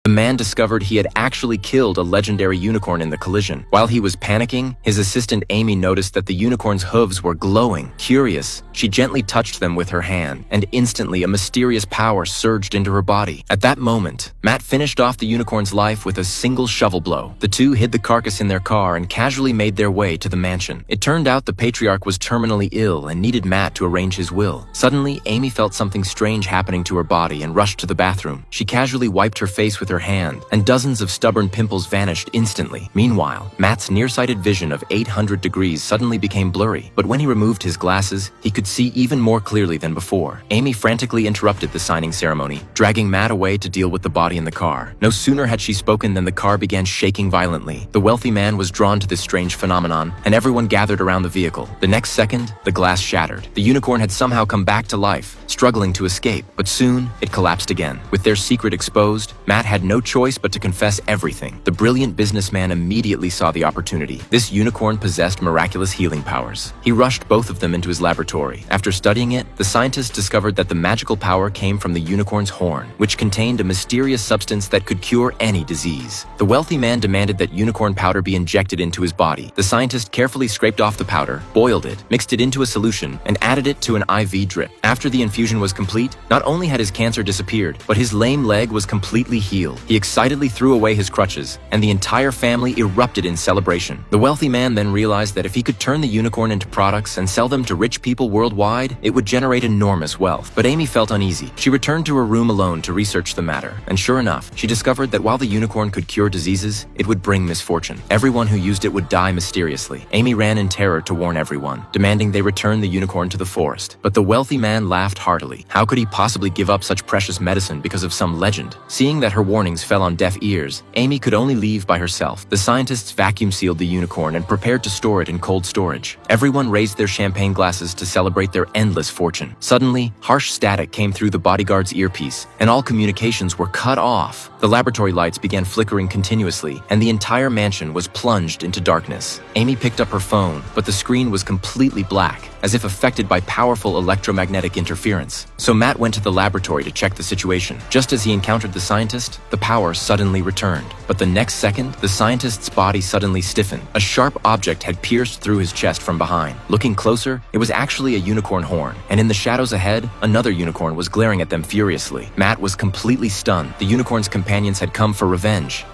The man discovered he had actually killed a legendary unicorn in the collision. While he was panicking, his assistant Amy noticed that the unicorn's hooves were glowing. Curious, she gently touched them with her hand, and instantly a mysterious power surged into her body. At that moment, Matt finished off the unicorn's life with a single shovel blow. The two hid the carcass in their car and casually made their way to the mansion. It turned out the patriarch was terminally ill and needed Matt to arrange his will. Suddenly, Amy felt something strange happening to her body and rushed to the bathroom. She casually wiped her face with her hand, and dozens of stubborn pimples vanished instantly. Meanwhile, Matt's nearsighted vision of 800 degrees suddenly became blurry, but when he removed his glasses, he could see even more clearly than before. Amy frantically interrupted the signing ceremony, dragging Matt away to deal with the body in the car. No sooner had she spoken than the car began shaking violently. The wealthy man was drawn to this strange phenomenon, and everyone gathered around the vehicle. The next second, the glass shattered. The unicorn had somehow come back to life, struggling to escape, but soon it collapsed again. With their secret exposed, Matt had no choice but to confess everything. The brilliant businessman immediately saw the opportunity. This unicorn possessed miraculous healing powers. He rushed both of them into his laboratory. After studying it, the scientists discovered that the magical power came from the unicorn's horn, which contained a mysterious substance that could cure any disease. The wealthy man demanded that unicorn powder be injected into his body. The scientist carefully scraped off the powder, boiled it, mixed it into a solution, and added it to an IV drip. After the infusion was complete, not only had his cancer disappeared, but his lame leg was completely healed. He excitedly threw away his crutches, and the entire family erupted in celebration. The wealthy man then realized that if he could turn the unicorn into products and sell them to rich people worldwide, it would generate enormous wealth. But Amy felt uneasy. She returned to her room alone to research the matter, and sure enough, she discovered that while the unicorn could cure diseases, it would bring misfortune. Everyone who used it would die mysteriously. Amy ran in terror to warn everyone, demanding they return the unicorn to the forest. But the wealthy man laughed heartily. How could he possibly give up such precious medicine because of some legend? Seeing that her warnings fell on deaf ears, Amy could only leave by herself. The scientists vacuum-sealed the unicorn and prepared to store it in cold storage. Everyone raised their champagne glasses to celebrate their endless fortune. Suddenly, harsh static came through the bodyguard's earpiece, and all communications were cut off. The laboratory lights began flickering continuously, and the entire mansion was plunged into darkness. Amy picked up her phone, but the screen was completely black, as if affected by powerful electromagnetic interference. So Matt went to the laboratory to check the situation. Just as he encountered the scientist, the power suddenly returned. But the next second, the scientist's body suddenly stiffened. A sharp object had pierced through his chest from behind. Looking closer, it was actually a unicorn horn, and in the shadows ahead, another unicorn was glaring at them furiously. Matt was completely stunned. The unicorn's companions had come for revenge.